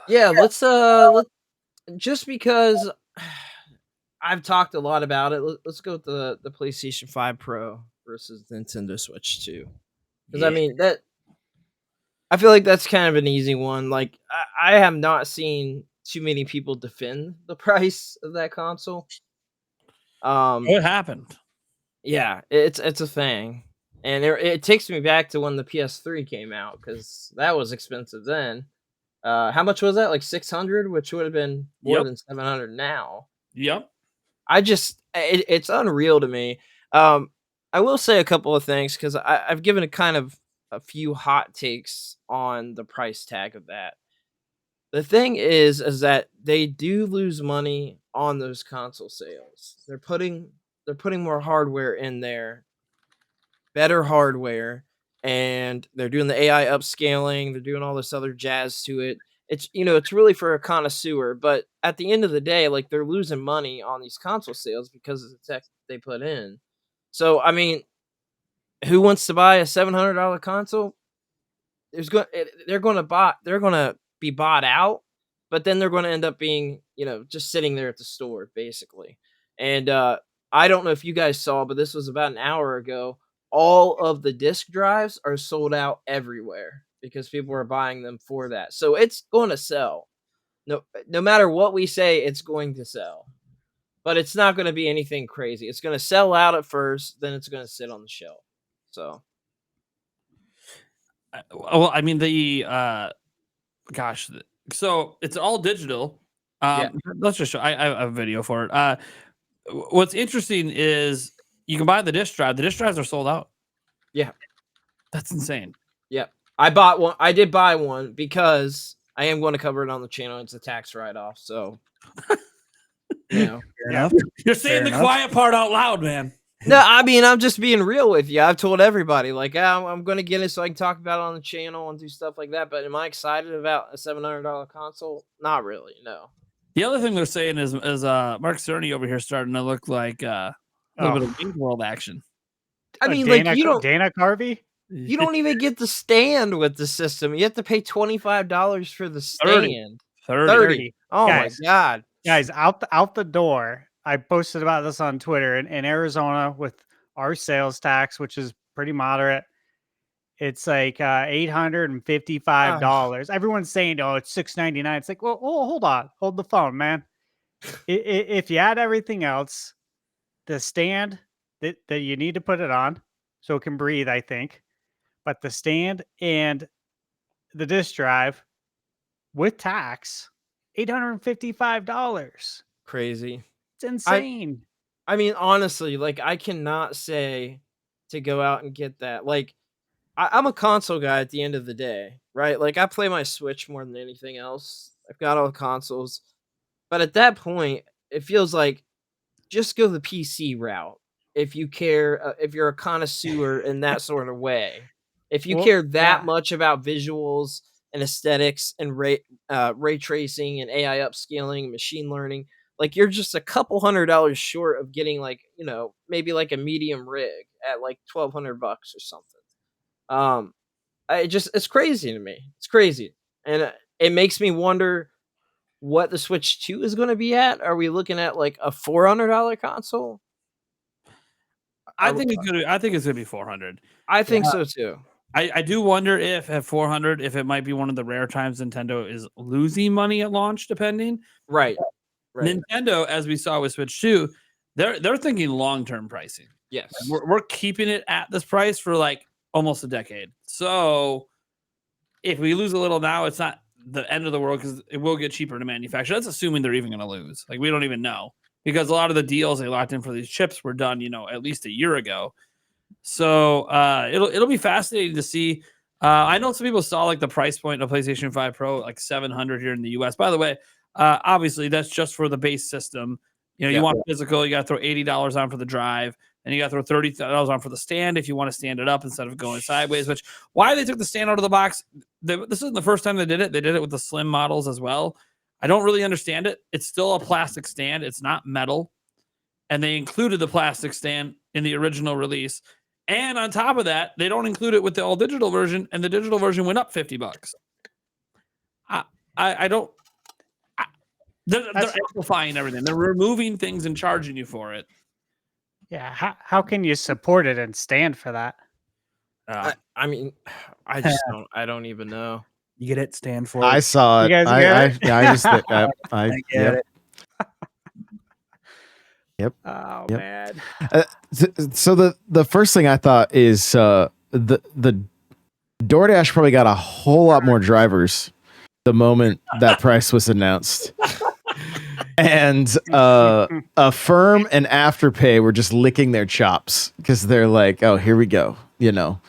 Yeah, let just because I've talked a lot about it. Let's go with the PlayStation 5 Pro versus Nintendo Switch 2. Because I Yeah. mean that I feel like that's kind of an easy one. Like I have not seen too many people defend the price of that console. Um, What happened? yeah, it's a thing, and it takes me back to when the PS3 came out because that was expensive then. How much was that? Like 600, which would have been more Yep. than 700 now. Yep. It's unreal to me. Um, I will say a couple of things because I've given a kind of a few hot takes on the price tag of that. The thing is that they do lose money on those console sales. They're putting more hardware in there, better hardware, and they're doing the AI upscaling, they're doing all this other jazz to it. It's really for a connoisseur, but at the end of the day, like they're losing money on these console sales because of the tech they put in. So I mean, who wants to buy a $700 console? They're gonna be bought out, but then they're gonna end up being, just sitting there at the store basically. And I don't know if you guys saw, but this was about an hour ago. All of the disk drives are sold out everywhere because people are buying them for that. So it's going to sell. No matter what we say, it's going to sell. But it's not going to be anything crazy. It's going to sell out at first, then it's going to sit on the shelf. So Well, I mean gosh, so it's all digital. yeah, Let's just show. I have a video for it. What's interesting is you can buy the disk drive. The disk drives are sold out. yeah. That's insane. Yep. I bought one. I did buy one because I am going to cover it on the channel. It's a tax write off. So, you know. Fair Yeah, enough. you're saying Fair the enough. quiet part out loud, man. No, I mean, I'm just being real with you. I've told everybody, like, I'm going to get it so I can talk about it on the channel and do stuff like that. But am I excited about a $700 console? Not really. No. The other thing they're saying is Mark Cerny over here starting to look like a little bit of Wayne's World action. I mean, like, Dana Carvey? you don't even get the stand with the system. You have to pay $25 for the 30. stand. 30. 30. Oh Guys. my God. Guys, out the door. I posted about this on Twitter in Arizona with our sales tax, which is pretty moderate. It's like Ah, $855. Everyone's saying, "Oh, it's $699." It's like, well, oh, hold on, hold the phone, man. If you add everything else, the stand that you need to put it on so it can breathe, I think, but the stand and the disk drive with tax, $855. crazy. It's I insane. I mean, honestly, like I cannot say to go out and get that. Like I'm a console guy at the end of the day, right? Like I play my Switch more than anything else. I've got all the consoles, but at that point, it feels like just go the PC route if you care. If you're a connoisseur in that sort of way, if you Well, care that yeah. much about visuals and aesthetics and ray tracing and AI upscaling, machine learning, like you're just a couple $100 short of getting like maybe like a medium rig at like $1,200 or something. It's crazy to me. It's crazy, and it makes me wonder what the Switch 2 is going to be at. Are we looking at like a $400 console? I think it's gonna be 400. I Yeah. think so too. I do wonder if at 400, if it might be one of the rare times Nintendo is losing money at launch, depending. Right. Right. Nintendo, as we saw with Switch 2, they're thinking long-term pricing. Yes. We're keeping it at this price for like almost a decade. So if we lose a little now, it's not the end of the world because it will get cheaper to manufacture. That's assuming they're even going to lose. Like we don't even know because a lot of the deals they locked in for these chips were done, at least a year ago. So it'll be fascinating to see. I know some people saw like the price point of PlayStation 5 Pro like 700 here in the US. By the way, obviously that's just for the base system. You Yep. want physical, you got to throw $80 on for the drive, and you got to throw $30 on for the stand if you want to stand it up instead of going sideways. Which why they took the stand out of the box? This isn't the first time they did it. They did it with the slim models as well. I don't really understand it. It's still a plastic stand. It's not metal, and they included the plastic stand in the original release. And on top of that, they don't include it with the all digital version, and the digital version went up $50. I don't. They're That's- amplifying everything. They're removing things and charging you for it. Yeah, how can you support it and stand for that? I mean, I don't even know. You get it? Stand for I it. saw You it. guys get it? I just I I get yep. it. Oh Yep. man. So the first thing I thought is the DoorDash probably got a whole lot more drivers the moment that price was announced. And Affirm and Afterpay were just licking their chops because they're like, oh, here we go, you know.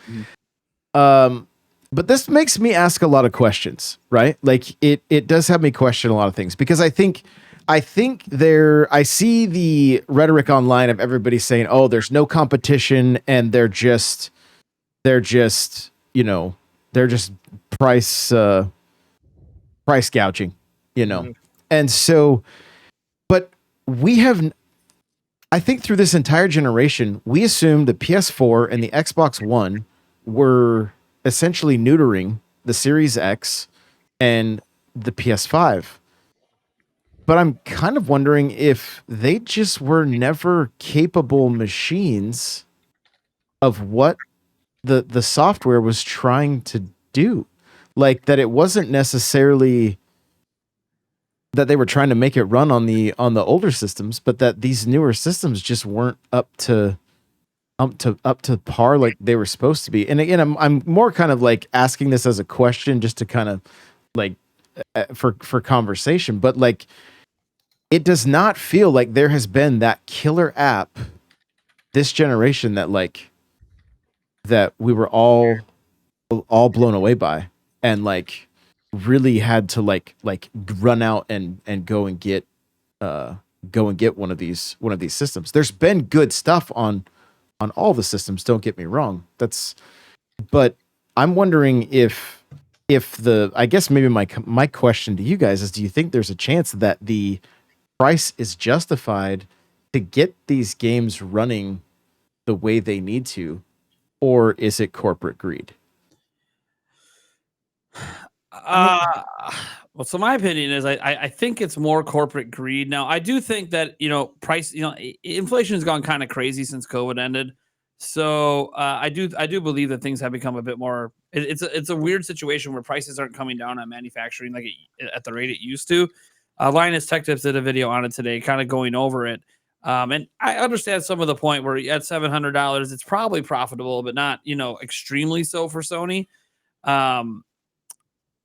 But this makes me ask a lot of questions, right? Like it does have me question a lot of things because I see the rhetoric online of everybody saying, oh, there's no competition and they're just you know, they're just price gouging, you know. And so, but I think through this entire generation, we assumed the PS4 and the Xbox One were essentially neutering the Series X and the PS5. But I'm kind of wondering if they just were never capable machines of what the software was trying to do. Like that it wasn't necessarily that they were trying to make it run on the older systems, but that these newer systems just weren't up to par like they were supposed to be. And again, I'm more kind of like asking this as a question just to kind of like for conversation, but like it does not feel like there has been that killer app this generation that like that we were all blown away by and like really had to like run out and go and get one of these systems. There's been good stuff on all the systems, don't get me wrong. But I'm wondering if I guess maybe my question to you guys is, do you think there's a chance that the price is justified to get these games running the way they need to, or is it corporate greed? Well, so my opinion is I think it's more corporate greed. Now, I do think that, price, inflation has gone kind of crazy since COVID ended. So I do believe that things have become a bit more. It's a weird situation where prices aren't coming down on manufacturing like at the rate it used to. Linus Tech Tips did a video on it today, kind of going over it. And I understand some of the point where at $700, it's probably profitable, but not extremely so for Sony.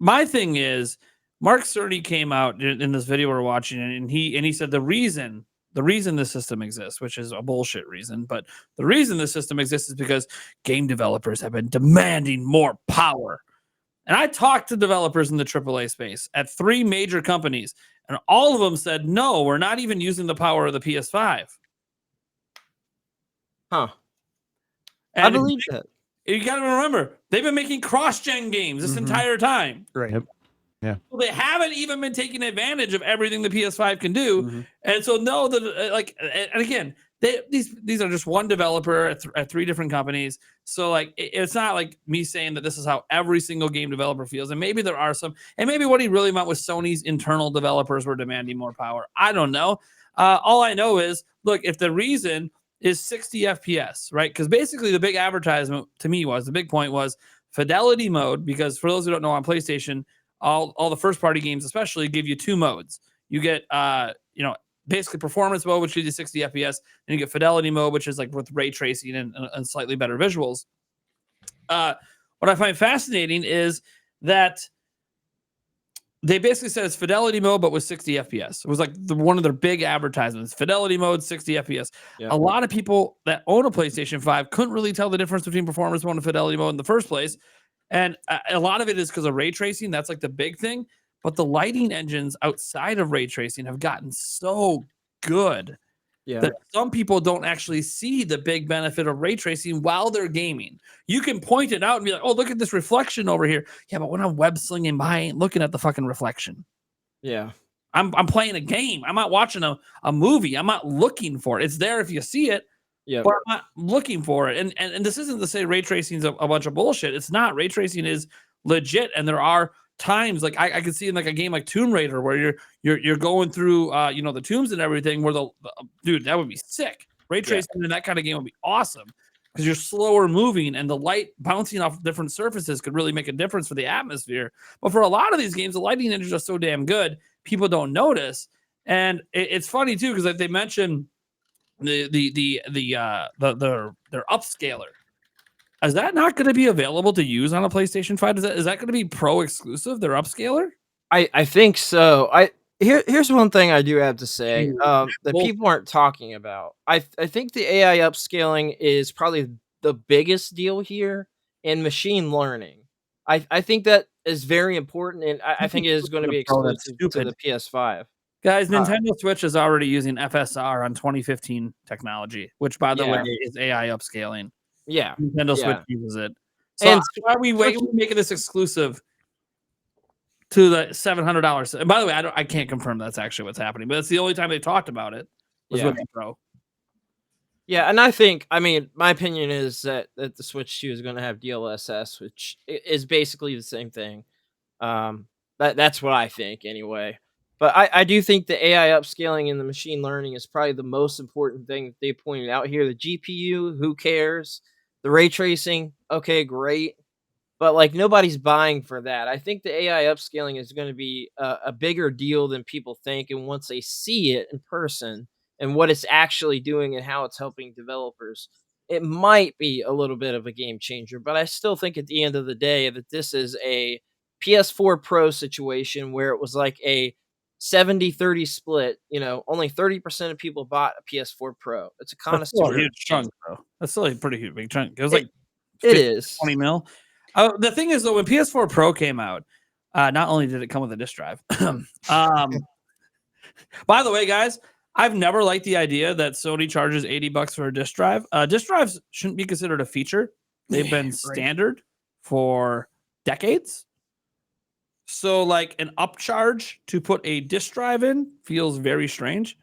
My thing is, Mark Cerny came out in this video we're watching, and he said the reason this system exists, which is a bullshit reason, but the reason this system exists is because game developers have been demanding more power. And I talked to developers in the AAA space at 3 major companies, and all of them said, no, we're not even using the power of the PS5. Huh. And I believe that. You got to remember, they've been making cross-gen games this entire time. Right. Yep. Yeah. Well, they haven't even been taking advantage of everything the PS5 can do. And so and again, these are just one developer at 3 different companies. So like it's not like me saying that this is how every single game developer feels. And maybe there are some, and maybe what he really meant was Sony's internal developers were demanding more power. I don't know. All I know is, look, if the reason is 60 FPS, right? Because basically the big advertisement to me the big point was fidelity mode, because for those who don't know, on PlayStation, all the first party games especially give you 2 modes. You get basically performance mode, which gives you 60 FPS, and you get fidelity mode, which is like with ray tracing and slightly better visuals. What I find fascinating is that they basically said it's fidelity mode, but with 60 FPS. It was like one of their big advertisements. Fidelity mode, 60 FPS. Yeah. A lot of people that own a PlayStation 5 couldn't really tell the difference between performance mode and fidelity mode in the first place. And a lot of it is because of ray tracing. That's like the big thing. But the lighting engines outside of ray tracing have gotten so good that some people don't actually see the big benefit of ray tracing while they're gaming. You can point it out and be like, oh, look at this reflection over here. Yeah, but when I'm web slinging by, I ain't looking at the fucking reflection. Yeah. I'm playing a game. I'm not watching a movie. I'm not looking for it. It's there if you see it. Yeah, but I'm not looking for it. And this isn't to say ray tracing is a bunch of bullshit. It's not. Ray tracing is legit, and there are times, like I could see in like a game like Tomb Raider where you're going through the tombs and everything, where the dude, that would be sick. Ray tracing in that kind of game would be awesome because you're slower moving and the light bouncing off different surfaces could really make a difference for the atmosphere. But for a lot of these games, the lighting is just so damn good, people don't notice. And it's funny too because like they mentioned their upscaler. Is that not going to be available to use on a PlayStation 5? Is that going to be pro exclusive, their upscaler? I think so. Here's one thing I do have to say that people aren't talking about. I think the AI upscaling is probably the biggest deal here in machine learning. I think that is very important, and I think it is going to be exclusive to the PS5. Guys, Nintendo Switch is already using FSR on 2015 technology, which, by the way, is AI upscaling. Yeah, Nintendo Switch uses it. So and why are we making this exclusive to the $700? And by the way, I can't confirm that's actually what's happening, but it's the only time they talked about it was with the Pro. Yeah, and I mean, my opinion is that the Switch 2 is going to have DLSS, which is basically the same thing. That's what I think anyway. But I do think the AI upscaling and the machine learning is probably the most important thing that they pointed out here. The GPU, who cares? The ray tracing, okay, great. But like nobody's buying for that. I think the AI upscaling is going to be a bigger deal than people think. And once they see it in person and what it's actually doing and how it's helping developers, it might be a little bit of a game changer. But I still think at the end of the day that this is a PS4 Pro situation where it was like a 70-30 split. Only 30% of people bought a PS4 Pro. It's a connoisseur. That's still a huge chunk, bro. That's still a pretty huge big chunk. It was like it is 20 mil. The thing is, though, when PS4 Pro came out, not only did it come with a disk drive. By the way, guys, I've never liked the idea that Sony charges $80 for a disk drive. Disk drives shouldn't be considered a feature. They've been standard for decades. So, like, an upcharge to put a disk drive in feels very strange.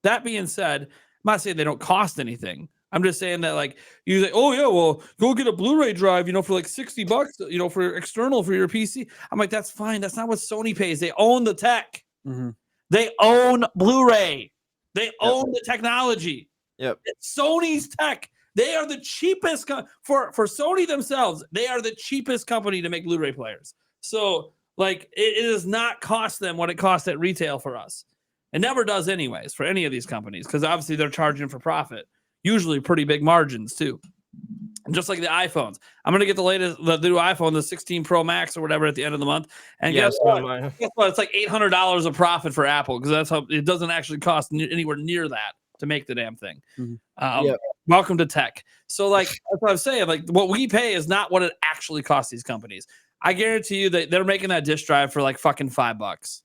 That being said, I'm not saying they don't cost anything. I'm just saying that, like, you say, oh, yeah, well, go get a Blu-ray drive, for like $60, for external for your PC. I'm like, that's fine. That's not what Sony pays. They own the tech. Mm-hmm. They own Blu-ray. They own the technology. Yep. It's Sony's tech. They are the cheapest for Sony themselves. They are the cheapest company to make Blu-ray players. So, like, it does not cost them what it costs at retail for us. It never does anyways for any of these companies because obviously they're charging for profit. Usually pretty big margins too. And just like the iPhones. I'm going to get the new iPhone, the 16 Pro Max or whatever at the end of the month. And guess what? It's like $800 of profit for Apple because that's how it doesn't actually cost anywhere near that to make the damn thing. Mm-hmm. Welcome to tech. So like, that's what I'm saying. Like what we pay is not what it actually costs these companies. I guarantee you that they're making that disk drive for like fucking $5.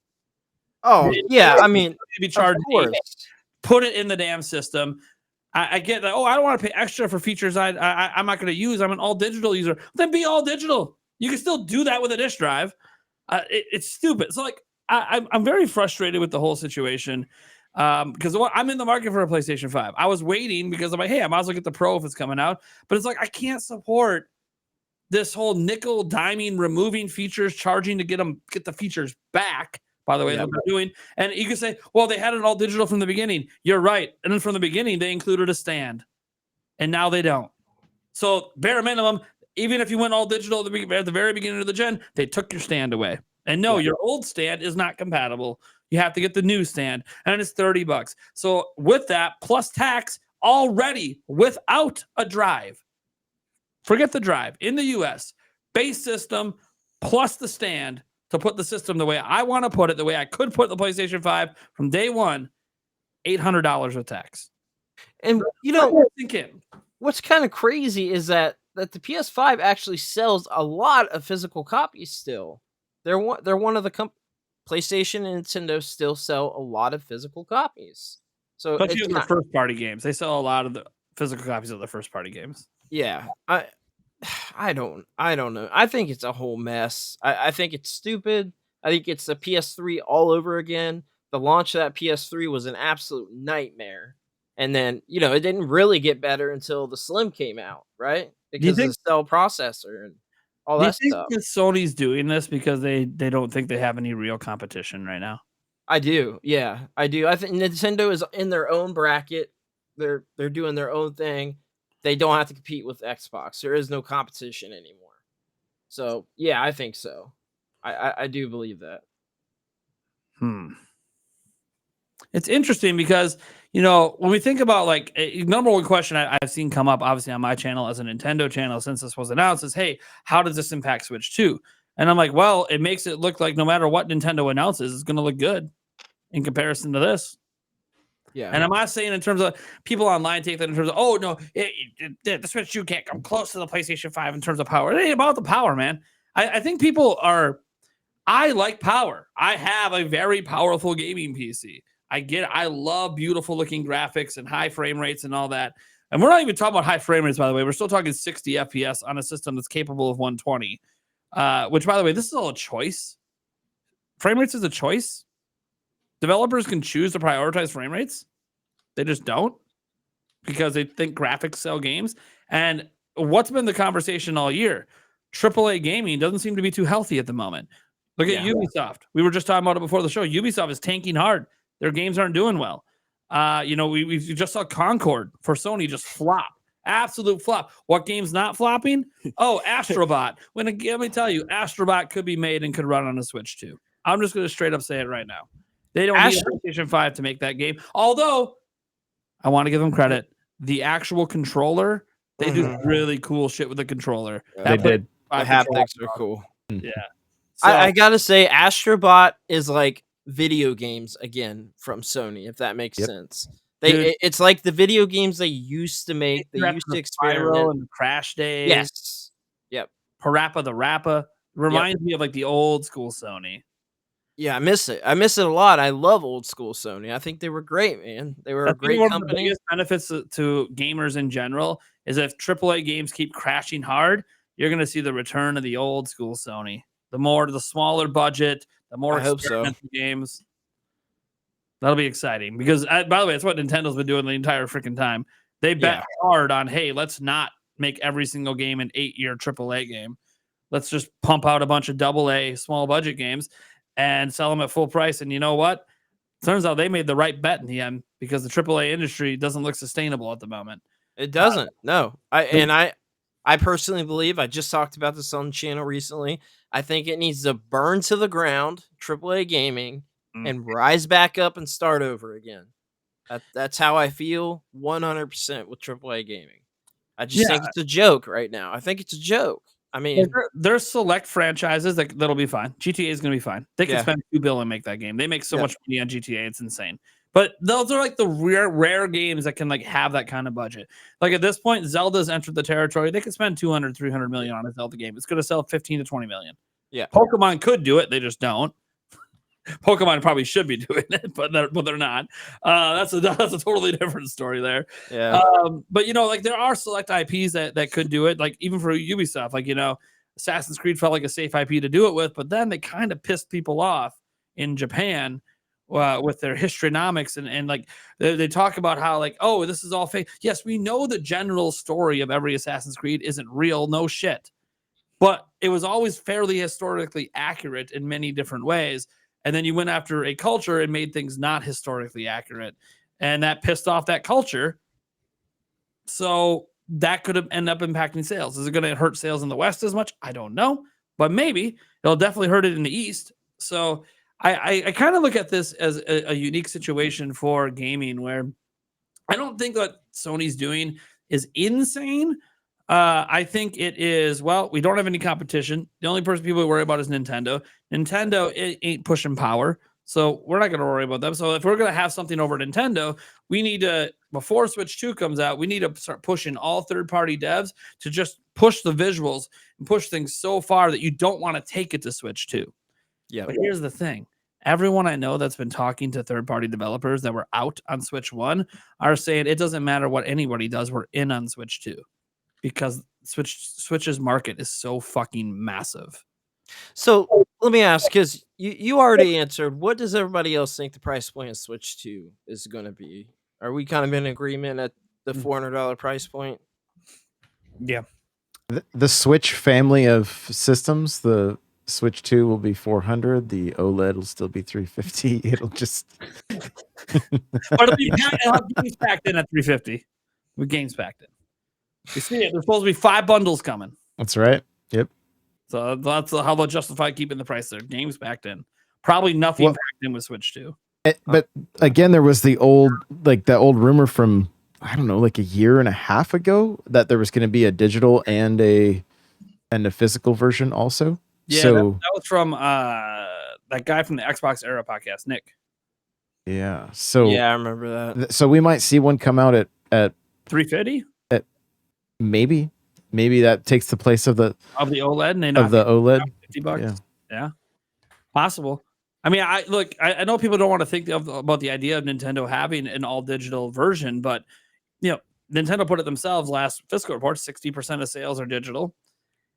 Oh, yeah. I mean, be charged. Put it in the damn system. I get that. Oh, I don't want to pay extra for features I'm not going to use. I'm an all digital user. Then be all digital. You can still do that with a disk drive. It's stupid. So like, I'm very frustrated with the whole situation because I'm in the market for a PlayStation 5. I was waiting because I'm like, hey, I might as well get the Pro if it's coming out. But it's like I can't support this whole nickel diming, removing features, charging to get the features back. By the way, what they're doing. And you can say, well, they had it all digital from the beginning. You're right. And then from the beginning, they included a stand. And now they don't. So bare minimum, even if you went all digital at the very beginning of the gen, they took your stand away. And no, your old stand is not compatible. You have to get the new stand. And it's $30. So with that, plus tax, already without a drive. Forget the drive. In the US, base system plus the stand to put the system the way I want to put it, the way I could put the PlayStation 5 from day one, $800 with tax. And what's kind of crazy is that the PS5 actually sells a lot of physical copies still. They're one of the PlayStation and Nintendo still sell a lot of physical copies. So especially their first party games. They sell a lot of the physical copies of their first party games. Yeah. I don't know. I think it's a whole mess. I think it's stupid. I think it's the PS3 all over again. The launch of that PS3 was an absolute nightmare. And then, it didn't really get better until the Slim came out, right? Because of the cell processor. all Do you that think stuff. that Sony's doing this because they don't think they have any real competition right now? I do. Yeah, I do. I think Nintendo is in their own bracket. They're doing their own thing. They don't have to compete with Xbox. There is no competition anymore. So yeah, I think so. I do believe that. Hmm. It's interesting because, when we think about like number one question I've seen come up, obviously on my channel as a Nintendo channel since this was announced, is, hey, how does this impact Switch 2? And I'm like, well, it makes it look like no matter what Nintendo announces, it's going to look good in comparison to this. Yeah. And I'm not saying in terms of people online take that in terms of, oh, no, the Switch 2 can't come close to the PlayStation 5 in terms of power. It ain't about the power, man. I think people are. I like power. I have a very powerful gaming PC. I love beautiful looking graphics and high frame rates and all that. And we're not even talking about high frame rates, by the way. We're still talking 60 FPS on a system that's capable of 120. Which, by the way, this is all a choice. Frame rates is a choice. Developers can choose to prioritize frame rates. They just don't because they think graphics sell games. And what's been the conversation all year? AAA gaming doesn't seem to be too healthy at the moment. Look at Ubisoft. We were just talking about it before the show. Ubisoft is tanking hard. Their games aren't doing well. We just saw Concord for Sony just flop. Absolute flop. What game's not flopping? Oh, Astrobot. Let me tell you, Astrobot could be made and could run on a Switch too. I'm just going to straight up say it right now. They don't need a PlayStation 5 to make that game. Although, I want to give them credit. The actual controller, they do really cool shit with the controller. They did. The haptics are cool. Yeah. So, I gotta say, Astrobot is like video games again from Sony, if that makes sense. It's like the video games they used to make. They used to experiment. And the Crash Days. Yes. Yep. Parappa the Rappa reminds me of like the old school Sony. Yeah, I miss it. I miss it a lot. I love old school Sony. I think they were great, man. They were a great one company. Of the biggest benefits to gamers in general is if AAA games keep crashing hard, you're going to see the return of the old school Sony. The smaller budget, the more experimental games. That'll be exciting because, by the way, that's what Nintendo's been doing the entire freaking time. They bet hard on, hey, let's not make every single game an 8-year AAA game. Let's just pump out a bunch of AA small budget games and sell them at full price. And you know what? Turns out they made the right bet in the end because the AAA industry doesn't look sustainable at the moment. It doesn't. No. I personally believe, I just talked about this on the channel recently, I think it needs to burn to the ground, AAA gaming, and rise back up and start over again. That's how I feel 100% with AAA gaming. I just think it's a joke right now. I think it's a joke. I mean, there's select franchises that'll be fine. GTA is going to be fine. They can spend $2 billion and make that game. They make so much money on GTA, it's insane. But those are like the rare games that can like have that kind of budget. Like at this point, Zelda's entered the territory. They could spend 200-300 million on a Zelda game. It's going to sell 15 to 20 million. Yeah. Pokemon could do it. They just don't. Pokemon probably should be doing it, but they're not. That's a totally different story there. Yeah. But like there are select IPs that could do it. Like even for Ubisoft, like Assassin's Creed felt like a safe IP to do it with, but then they kind of pissed people off in Japan with their historynomics and like they talk about how like, oh, this is all fake. Yes, we know the general story of every Assassin's Creed isn't real. No shit. But it was always fairly historically accurate in many different ways. And then you went after a culture and made things not historically accurate. And that pissed off that culture. So that could have ended up impacting sales. Is it going to hurt sales in the West as much? I don't know. But maybe it'll definitely hurt it in the East. So I kind of look at this as a unique situation for gaming where I don't think what Sony's doing is insane. I think it is, well, we don't have any competition. The only person people worry about is Nintendo. Nintendo ain't pushing power, so we're not going to worry about them. So if we're going to have something over Nintendo, we need to, before Switch 2 comes out, we need to start pushing all third-party devs to just push the visuals and push things so far that you don't want to take it to Switch 2. Yeah. But here's the thing. Everyone I know that's been talking to third-party developers that were out on Switch 1 are saying it doesn't matter what anybody does, we're in on Switch 2. Because Switch's market is so fucking massive. So let me ask, because you already answered, what does everybody else think the price point of Switch 2 is going to be? Are we kind of in agreement at the $400 price point? Yeah. The Switch family of systems, the Switch 2 will be 400. The OLED will still be 350. It'll just But it'll have games packed in at 350 with games packed in. You see it. There's supposed to be 5 bundles coming. That's right. Yep. So that's how they'll justify keeping the price there. Games packed in. Probably nothing packed in with Switch 2. But again, there was the old rumor from, I don't know, like a year and a half ago that there was going to be a digital and a physical version also. Yeah, so that was from that guy from the Xbox Era podcast, Nick. yeah. So yeah, I remember that. So we might see one come out at 350 maybe that takes the place of the OLED and of the OLED. $50. Yeah, possible. I mean, I know people don't want to think about the idea of Nintendo having an all digital version, but Nintendo put it themselves last fiscal report. 60% of sales are digital.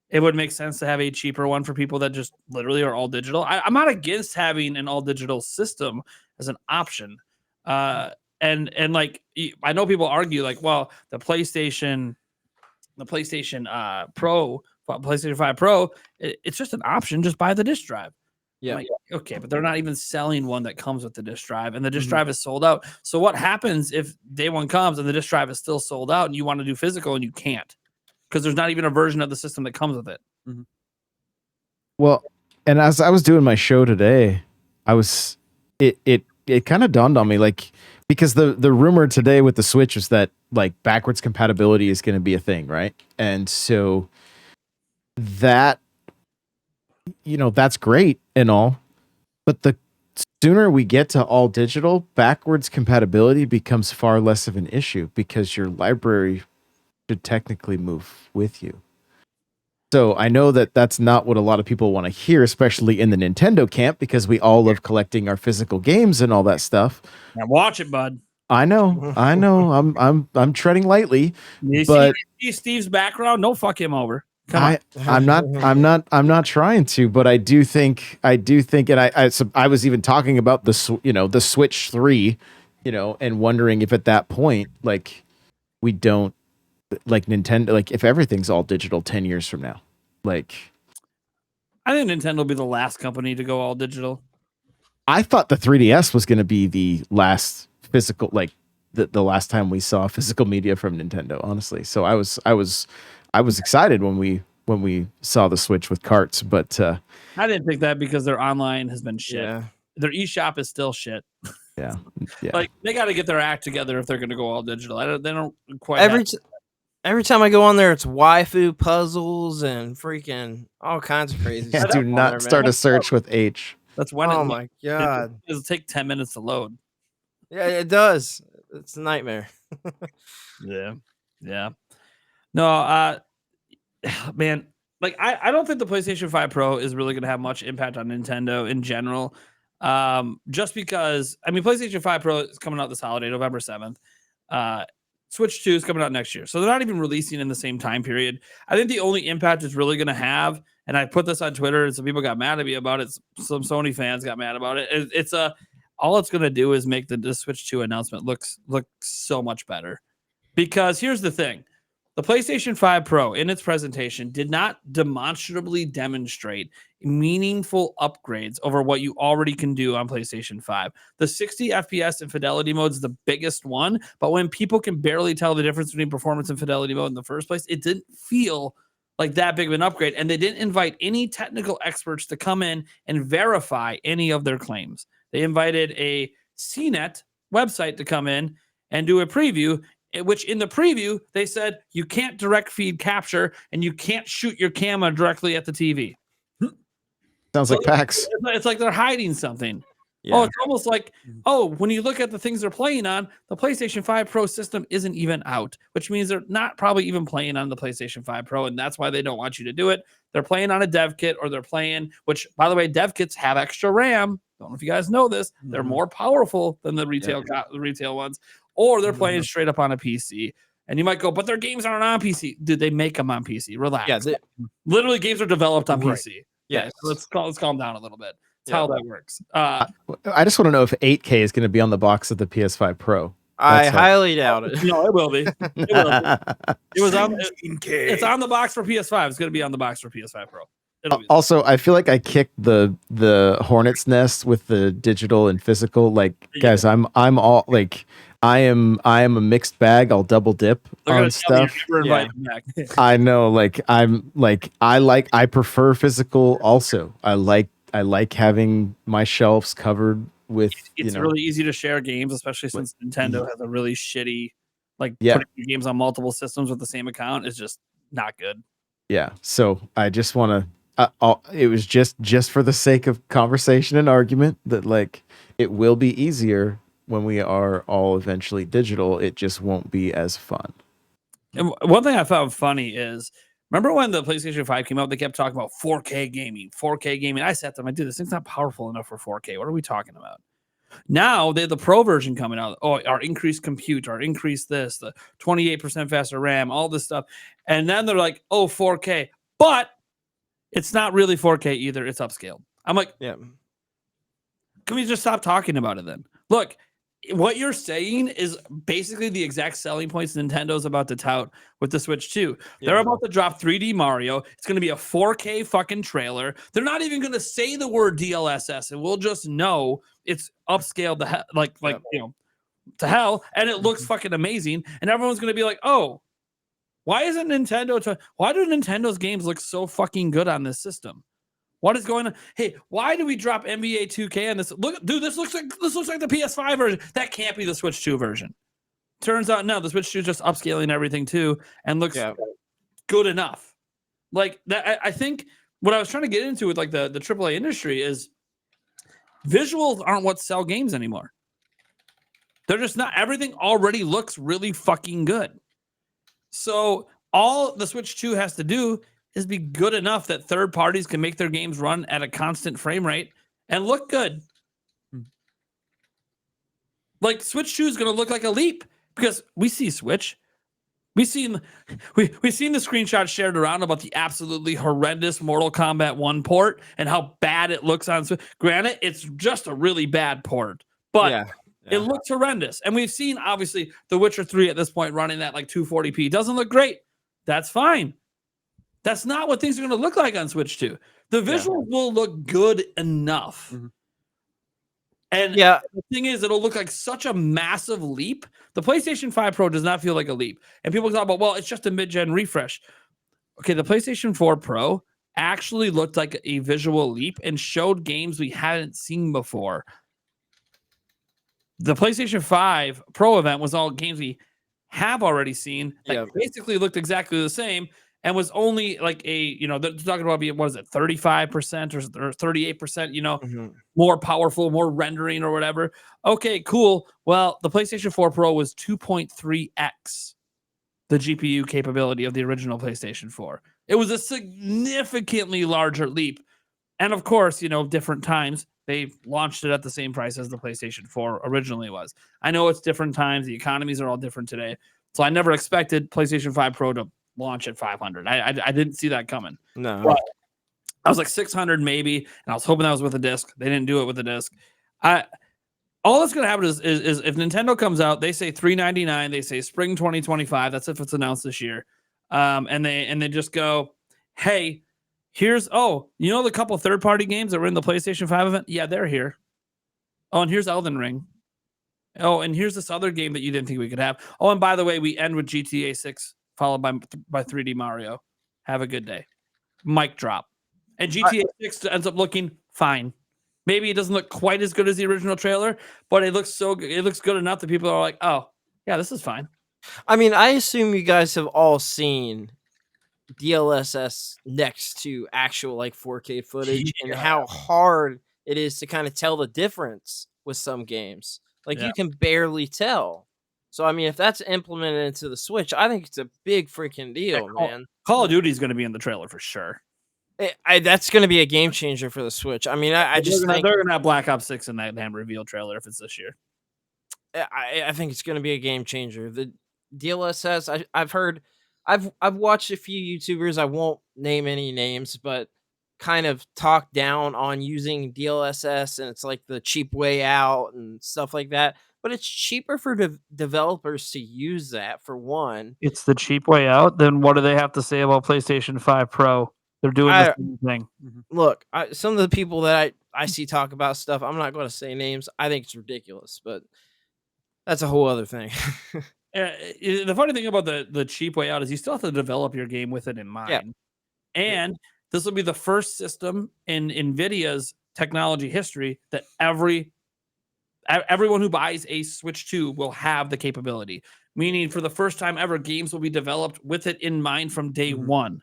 It would make sense to have a cheaper one for people that just literally are all digital. I'm not against having an all digital system as an option. And like, I know people argue like, well, the PlayStation Pro, PlayStation 5 Pro, it's just an option. Just buy the disc drive. Yeah. Like, okay, but they're not even selling one that comes with the disc drive, and the disc drive is sold out. So what happens if day one comes and the disc drive is still sold out and you want to do physical and you can't? Because there's not even a version of the system that comes with it. Mm-hmm. Well, and as I was doing my show today, it kind of dawned on me, like, because the rumor today with the Switch is that like backwards compatibility is going to be a thing, right? And so that, that's great and all, but the sooner we get to all digital, backwards compatibility becomes far less of an issue because your library should technically move with you. So I know that that's not what a lot of people want to hear, especially in the Nintendo camp, because we all love collecting our physical games and all that stuff. Now watch it, bud. I know. I'm treading lightly, You but see Steve's background? Don't fuck him over. I'm not trying to, but I do think, and I was even talking about the Switch 3, and wondering if at that point, like, we don't, like Nintendo, like if everything's all digital 10 years from now, like, I think Nintendo will be the last company to go all digital. I thought the 3DS was going to be the last physical, like the last time we saw physical media from Nintendo, honestly. So I was excited when we saw the Switch with carts, but I didn't think that because their online has been shit. Yeah. Their eShop is still shit. Yeah. Like they got to get their act together if they're going to go all digital. They don't quite. Every time I go on there, it's waifu puzzles and freaking all kinds of crazy stuff. Do not start a search with H. That's when. Oh my god! It'll take 10 minutes to load. Yeah, it does. It's a nightmare. Yeah. No, man. Like I don't think the PlayStation 5 Pro is really going to have much impact on Nintendo in general. Just because PlayStation 5 Pro is coming out this holiday, November 7th. Switch 2 is coming out next year. So they're not even releasing in the same time period. I think the only impact it's really going to have, and I put this on Twitter and some people got mad at me about it. Some Sony fans got mad about it. All it's going to do is make the Switch 2 announcement look so much better. Because here's the thing. The PlayStation 5 Pro in its presentation did not demonstrably demonstrate meaningful upgrades over what you already can do on PlayStation 5. The 60 FPS and fidelity mode is the biggest one, but when people can barely tell the difference between performance and fidelity mode in the first place, it didn't feel like that big of an upgrade, and they didn't invite any technical experts to come in and verify any of their claims. They invited a CNET website to come in and do a preview, which in the preview, they said you can't direct feed capture and you can't shoot your camera directly at the TV. Sounds like PAX. It's like they're hiding something. Yeah. Oh, it's almost like, when you look at the things they're playing on, the PlayStation 5 Pro system isn't even out, which means they're not probably even playing on the PlayStation 5 Pro, and that's why they don't want you to do it. They're playing on a dev kit, or they're playing, which, by the way, dev kits have extra RAM. Don't know if you guys know this. They're more powerful than the retail ones, or they're playing straight up on a PC. And you might go, but their games aren't on PC. Dude, they make them on PC. Relax. Yeah, literally, games are developed on PC. Yeah, so let's calm down a little bit. That's how that works. I just want to know if 8K is going to be on the box of the PS5 Pro. I That's highly doubt it. No, it will be. It will be. It was on. 17K. It's on the box for PS5. It's going to be on the box for PS5 Pro. It'll be. Also, I feel like I kicked the hornet's nest with the digital and physical. Like, You guys, I'm all like, I am a mixed bag. I'll double dip They're going on to tell me stuff. you're never Yeah. invited back. I know, like, I prefer physical. Also, I like having my shelves covered with It's really easy to share games, especially since Nintendo has a really shitty, like, Yeah. putting your games on multiple systems with the same account is just not good. Yeah. So I just want to. It was just for the sake of conversation and argument that, like, it will be easier when we are all eventually digital. It just won't be as fun. And one thing I found funny is, remember when the PlayStation 5 came out, they kept talking about 4K gaming, 4K gaming. I sat there, I'm like, dude, this thing's not powerful enough for 4K. What are we talking about? Now they have the Pro version coming out. Oh, our increased compute, our increased this, the 28% faster RAM, all this stuff. And then they're like, oh, 4K. But it's not really 4K either. It's upscaled. I'm like, Yeah. can we just stop talking about it then? Look, what you're saying is basically the exact selling points Nintendo's about to tout with the Switch 2. They're Yeah. about to drop 3D Mario. It's going to be a 4K fucking trailer. They're not even going to say the word DLSS, and we'll just know it's upscaled to Yep. to hell, and it looks fucking amazing. And everyone's going to be like, "Oh, why do Nintendo's games look so fucking good on this system? What is going on? Hey, why do we drop NBA 2K on this? Look, dude, this looks like the PS5 version. That can't be the Switch 2 version. Turns out, no, the Switch 2 is just upscaling everything too and looks good enough. Like that, I think what I was trying to get into with like the AAA industry is visuals aren't what sell games anymore. They're just not. Everything already looks really fucking good. So all the Switch 2 has to do is be good enough that third parties can make their games run at a constant frame rate and look good. Like Switch 2 is going to look like a leap because we see Switch. We've seen the screenshot shared around about the absolutely horrendous Mortal Kombat 1 port and how bad it looks on Switch. Granted, it's just a really bad port, but it looks horrendous. And we've seen, obviously, The Witcher 3 at this point running at like 240p. Doesn't look great. That's fine. That's not what things are going to look like on Switch 2. The visuals will look good enough. Mm-hmm. And the thing is, it'll look like such a massive leap. The PlayStation 5 Pro does not feel like a leap. And people talk about, well, it's just a mid-gen refresh. Okay, the PlayStation 4 Pro actually looked like a visual leap and showed games we hadn't seen before. The PlayStation 5 Pro event was all games we have already seen that basically looked exactly the same and was only like they're talking about being, what is it, 35% or 38%, more powerful, more rendering or whatever. Okay, cool. Well, the PlayStation 4 Pro was 2.3x the GPU capability of the original PlayStation 4. It was a significantly larger leap. And of course, different times, they launched it at the same price as the PlayStation 4 originally was. I know it's different times. The economies are all different today. So I never expected PlayStation 5 Pro to launch at 500. I didn't see that coming. No. But I was like 600 maybe, and I was hoping that was with a disc. They didn't do it with a disc. All that's going to happen is if Nintendo comes out, they say $399, they say spring 2025. That's if it's announced this year. And they just go, hey, here's the couple third-party games that were in the PlayStation 5 event? Yeah, they're here. Oh, and here's Elden Ring. Oh, and here's this other game that you didn't think we could have. Oh, and by the way, we end with GTA 6, followed by 3D Mario. Have a good day. Mic drop. And GTA 6 ends up looking fine. Maybe it doesn't look quite as good as the original trailer, but it looks so good. It looks good enough that people are like, oh, yeah, this is fine. I mean, I assume you guys have all seen DLSS next to actual like 4K footage and how hard it is to kind of tell the difference with some games. Like you can barely tell. So I mean, if that's implemented into the Switch, I think it's a big freaking deal, man. Call of Duty is going to be in the trailer for sure. That's going to be a game changer for the Switch. I mean, I just think they're going to have Black Ops 6 in that damn reveal trailer if it's this year. I think it's going to be a game changer. The DLSS, I've watched a few YouTubers. I won't name any names, but kind of talk down on using DLSS and it's like the cheap way out and stuff like that. But it's cheaper for developers to use that for one. It's the cheap way out. Then what do they have to say about PlayStation 5 Pro? They're doing the I same thing. look, some of the people that I see talk about stuff, I'm not going to say names. I think it's ridiculous, but that's a whole other thing. The funny thing about the cheap way out is you still have to develop your game with it in Yeah. mind. And this will be the first system in NVIDIA's technology history that everyone who buys a Switch 2 will have the capability. Meaning, for the first time ever, games will be developed with it in mind from day one.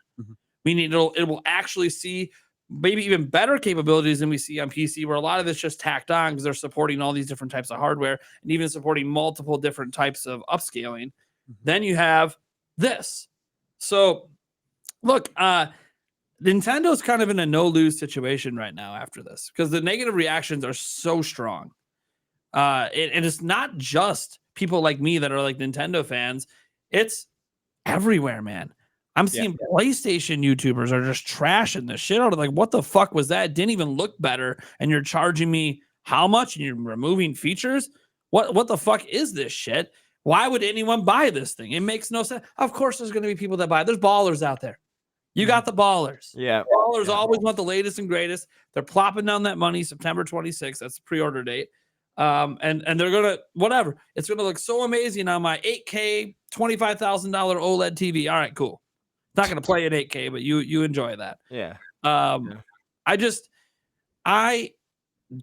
Meaning, it will actually see maybe even better capabilities than we see on PC, where a lot of it's just tacked on because they're supporting all these different types of hardware and even supporting multiple different types of upscaling. Then you have this. So, look, Nintendo's kind of in a no-lose situation right now after this because the negative reactions are so strong. And it's not just people like me that are like Nintendo fans. It's everywhere, man. I'm seeing PlayStation YouTubers are just trashing the shit out of like, what the fuck was that? It didn't even look better. And you're charging me how much? And you're removing features? What the fuck is this shit? Why would anyone buy this thing? It makes no sense. Of course, there's going to be people that buy it. There's ballers out there. You got the ballers. Yeah. Ballers always want the latest and greatest. They're plopping down that money September 26th. That's the pre-order date. And they're gonna whatever. It's gonna look so amazing on my 8K $25,000 OLED TV. All right, cool. Not gonna play at 8K, but you enjoy that. Yeah. I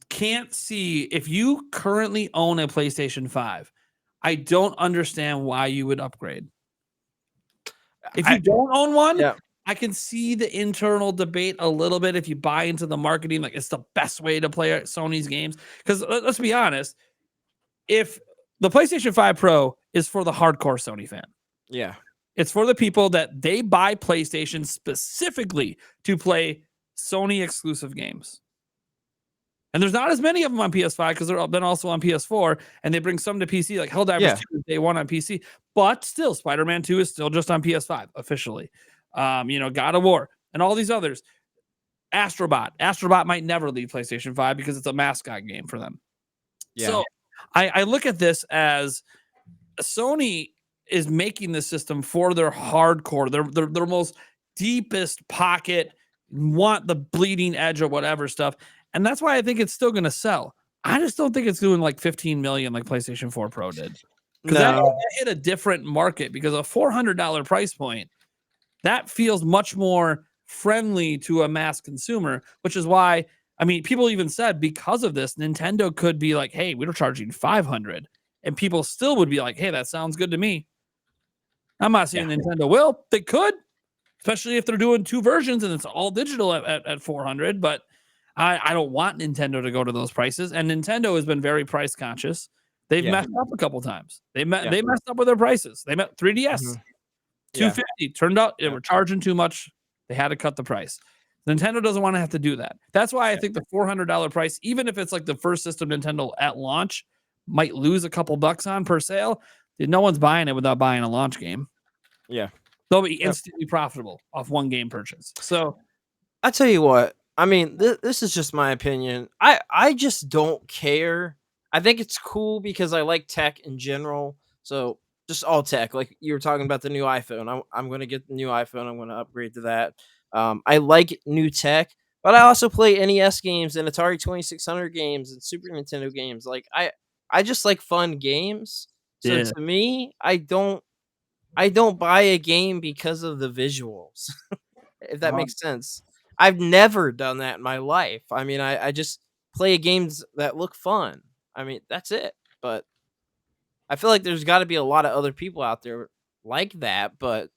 can't see if you currently own a PlayStation 5. I don't understand why you would upgrade. If you don't own one, I can see the internal debate a little bit if you buy into the marketing, like it's the best way to play Sony's games. Because let's be honest, if the PlayStation 5 Pro is for the hardcore Sony fan, it's for the people that they buy PlayStation specifically to play Sony exclusive games. And there's not as many of them on PS5 because they're then also on PS4, and they bring some to PC, like Helldivers 2 is day one on PC, but still Spider-Man 2 is still just on PS5 officially. God of War and all these others. Astrobot might never leave PlayStation 5 because it's a mascot game for them. So I look at this as Sony is making the system for their hardcore, their most deepest pocket, want the bleeding edge or whatever stuff. And that's why I think it's still going to sell. I just don't think it's doing like 15 million like PlayStation 4 Pro did. Because that hit a different market because a $400 price point, that feels much more friendly to a mass consumer, which is why, I mean, people even said because of this, Nintendo could be like, hey, we're charging 500. And people still would be like, hey, that sounds good to me. I'm not saying Nintendo will. They could, especially if they're doing two versions and it's all digital at 400. But I don't want Nintendo to go to those prices. And Nintendo has been very price conscious. They've messed up a couple times. They messed up with their prices. They met 3DS. 250 turned out they were charging too much. They had to cut the price. Nintendo doesn't want to have to do that. That's why I think the $400 price, even if it's like the first system Nintendo at launch, might lose a couple bucks on per sale. No one's buying it without buying a launch game. They'll be instantly profitable off one game purchase. So I tell you what, I mean, this is just my opinion. I just don't care. I think it's cool because I like tech in general. So just all tech, like you were talking about the new iPhone. I'm going to get the new iPhone. I'm going to upgrade to that. I like new tech, but I also play NES games and Atari 2600 games and Super Nintendo games. Like I just like fun games. So to me, I don't buy a game because of the visuals. If that makes sense. I've never done that in my life. I mean, I just play games that look fun. I mean, that's it. But I feel like there's got to be a lot of other people out there like that, but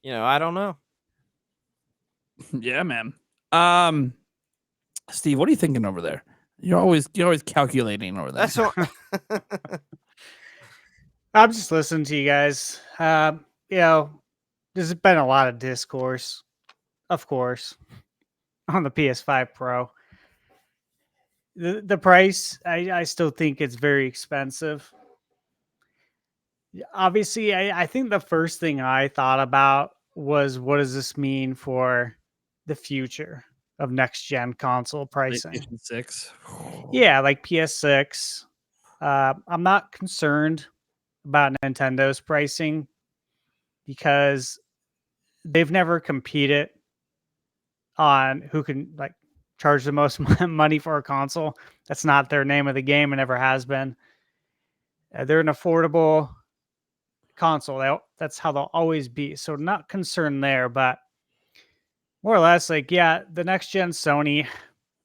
I don't know. Yeah, man. Steve, what are you thinking over there? You're always calculating over there. That's what I'm just listening to you guys. There's been a lot of discourse, of course, on the PS5 Pro. The price, I still think it's very expensive. Obviously, I think the first thing I thought about was what does this mean for the future of next gen console pricing. PlayStation 6. Yeah, like PS6. I'm not concerned about Nintendo's pricing because they've never competed on who can like charge the most money for a console. That's not their name of the game and never has been. They're an affordable console. That's how they'll always be. So not concerned there, but more or less like yeah, the next gen Sony.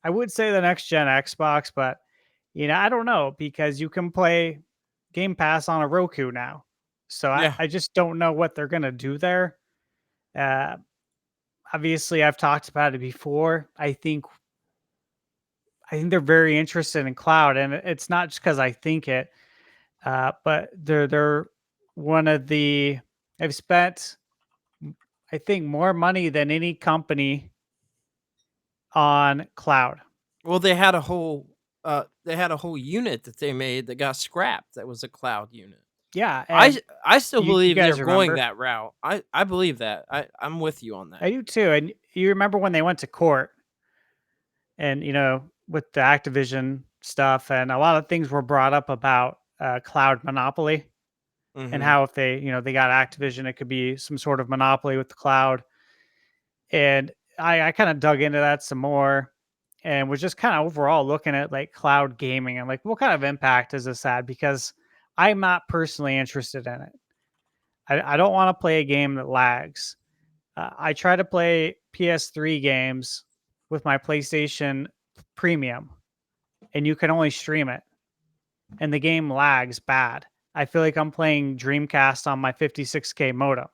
I would say the next gen Xbox, but I don't know because you can play Game Pass on a Roku now. So I, Yeah. I just don't know what they're gonna do there. Uh, obviously, I've talked about it before. I think they're very interested in cloud, and it's not just because I think it, but they're one of the. I've spent, I think, more money than any company on cloud. Well, they had a whole unit that they made that got scrapped. That was a cloud unit. Yeah, and I still you believe they're guys going remember? that route. I believe that. I'm with you on I that. do too. And you remember when they went to court and, with the Activision stuff, and a lot of things were brought up about cloud monopoly and Hmm. how if they got Activision, it could be some sort of monopoly with the cloud. And I kind of dug into that some more and was just kind of overall looking at like cloud gaming and like what kind of impact does this have? Because I'm not personally interested in it. I don't want to play a game that lags. I try to play PS3 games with my PlayStation Premium, and you can only stream it, and the game lags bad. I feel like I'm playing Dreamcast on my 56K modem.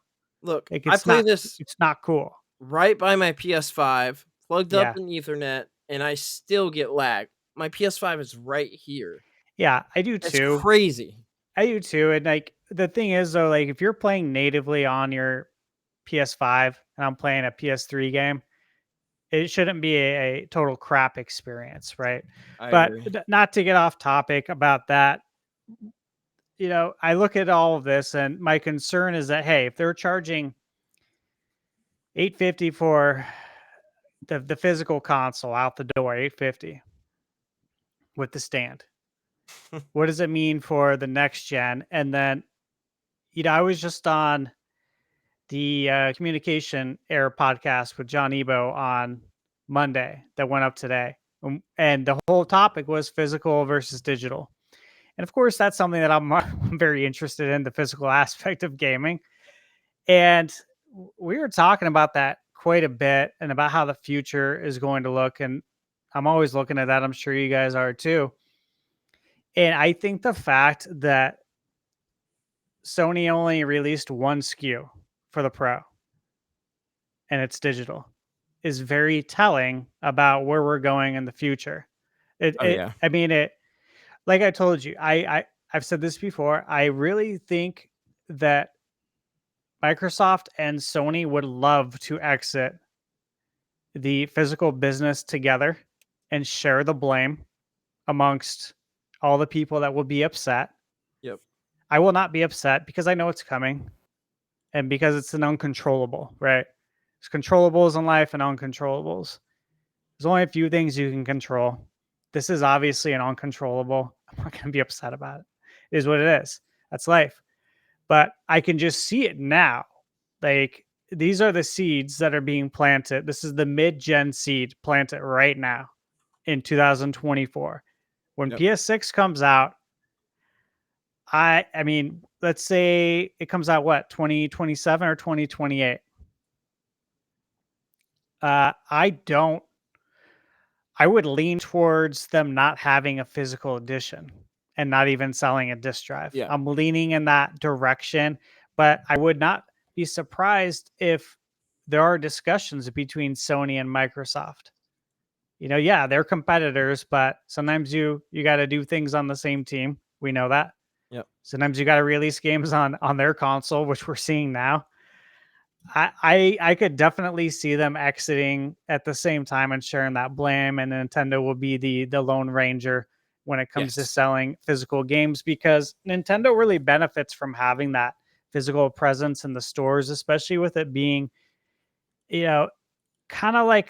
Look, Like I it's play not, this it's not cool. right by my PS5, plugged up Yeah, in Ethernet, and I still get lag. My PS5 is right here. yeah, I do It's too. crazy. I do too. And like the thing is though, like if you're playing natively on your PS5 and I'm playing a PS3 game, it shouldn't be a total crap experience, right? I But agree. not to get off topic about that, I look at all of this and my concern is that hey, if they're charging 850 for the physical console out the door, 850 with the stand. What does it mean for the next gen? And then, I was just on the Communication Air podcast with John Ebo on Monday that went up today. And the whole topic was physical versus digital. And of course, that's something that I'm very interested in, the physical aspect of gaming. And we were talking about that quite a bit and about how the future is going to look. And I'm always looking at that. I'm sure you guys are too. And I think the fact that Sony only released one SKU for the Pro and it's digital is very telling about where we're going in the future. Oh yeah. I mean, like I told you, I've said this before. I really think that Microsoft and Sony would love to exit the physical business together and share the blame amongst all the people that will be upset. Yep. I will not be upset because I know it's coming and because it's an uncontrollable, right? There's controllables in life and uncontrollables. There's only a few things you can control. This is obviously an uncontrollable. I'm not going to be upset about it. It is what it is. That's life. But I can just see it now. Like these are the seeds that are being planted. This is the mid-gen seed planted right now in 2024. When Yep. PS6 comes out, I mean, let's say it comes out what, 2027 or 2028. I don't I would lean towards them not having a physical edition and not even selling a disc drive. Yeah. I'm leaning in that direction, but I would not be surprised if there are discussions between Sony and Microsoft. Yeah, they're competitors, but sometimes you got to do things on the same team. We know that. Yep. Sometimes you got to release games on their console, which we're seeing now. I could definitely see them exiting at the same time and sharing that blame, and Nintendo will be the Lone Ranger when it comes to Yes. selling physical games because Nintendo really benefits from having that physical presence in the stores, especially with it being, you know, kind of like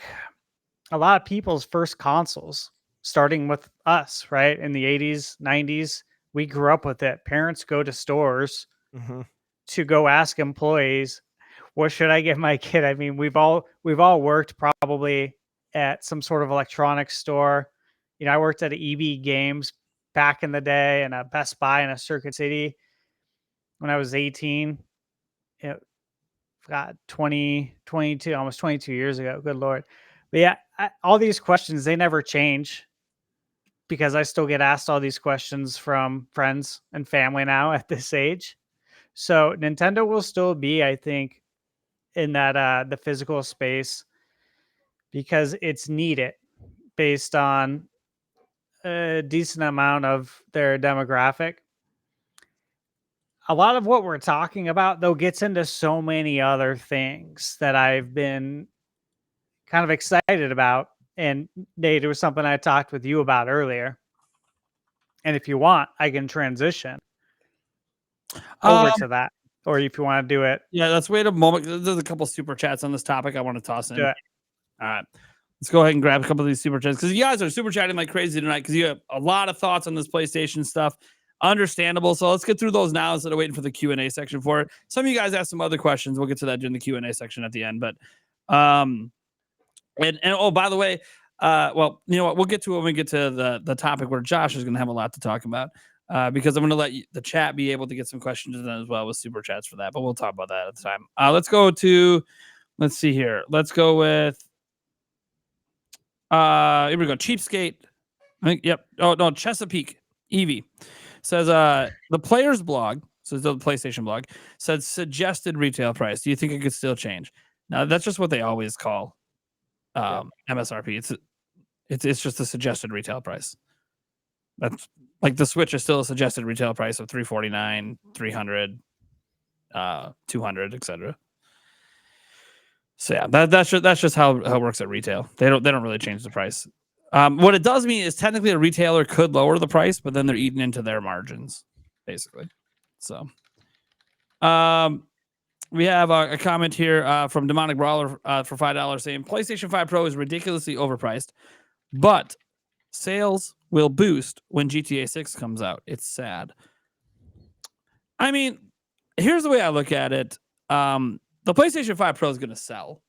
a lot of people's first consoles, starting with us, right? In the 80s, 90s, we grew up with it. Parents go to stores Mhm. to go ask employees, what should I give my kid? I mean, we've all worked probably at some sort of electronics store. You know, I worked at a EB Games back in the day and a Best Buy in a Circuit City when I was 18. You know, God, 20, 22, almost 22 years ago. Good Lord. But yeah, all these questions, they never change because I still get asked all these questions from friends and family now at this age. So Nintendo will still be, I think, in that the physical space because it's needed based on a decent amount of their demographic. A lot of what we're talking about though gets into so many other things that I've been kind of excited about. And Nate, it was something I talked with you about earlier. And if you want, I can transition over Um, to that. Or if you want to do it, yeah, let's wait a moment. There's a couple super chats on this topic I want to toss in. do it. All right. Let's go ahead and grab a couple of these super chats because you guys are super chatting like crazy tonight because you have a lot of thoughts on this PlayStation stuff. Understandable. So let's get through those now instead of waiting for the Q&A section for it. Some of you guys asked some other questions. We'll get to that during the Q&A section at the end. But and oh, by the way, well, you know what? We'll get to it when we get to the topic where Josh is going to have a lot to talk about. Because I'm going to let the chat be able to get some questions in as well with super chats for that. But we'll talk about that at the time. Let's go to, let's see here. Let's go with, here we go. Cheapskate. I think, yep. Oh, no, Chesapeake Evie says, the player's blog, so the PlayStation blog, said suggested retail price. Do you think it could still change? Now, that's just what they always call MSRP. It's just a suggested retail price. That's like the Switch is still a suggested retail price of $349, $300, $200, etc. So yeah, that's just how it works at retail. They don't really change the price. What it does mean is technically a retailer could lower the price, but then they're eating into their margins, basically. So, we have a comment here from Demonic Brawler for $5 saying PlayStation 5 Pro is ridiculously overpriced, but sales will boost when GTA 6 comes out. It's sad. I mean, here's the way I look at it. The PlayStation 5 Pro is going to sell.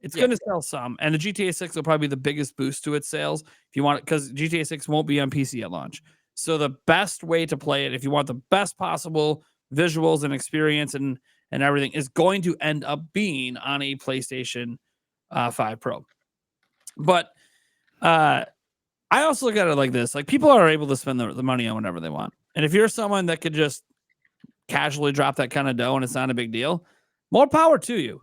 It's going to sell some, and the GTA 6 will probably be the biggest boost to its sales if you want it, because GTA 6 won't be on PC at launch. So the best way to play it, if you want the best possible visuals and experience and everything, is going to end up being on a PlayStation 5 Pro. But I also look at it like this: like, people are able to spend the money on whatever they want, and if you're someone that could just casually drop that kind of dough and it's not a big deal, more power to you.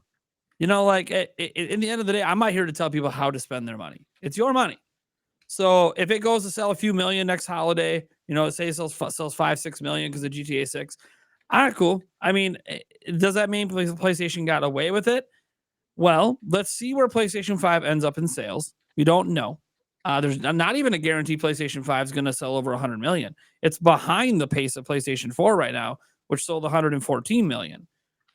You know, like, in the end of the day, I'm not here to tell people how to spend their money. It's your money. So if it goes to sell a few million next holiday, you know, say it sells 5-6 million because of GTA 6, all right, cool. I mean, does that mean PlayStation got away with it? Well, let's see where PlayStation 5 ends up in sales. We don't know. There's not even a guarantee PlayStation 5 is going to sell over 100 million. It's behind the pace of PlayStation 4 right now, which sold 114 million.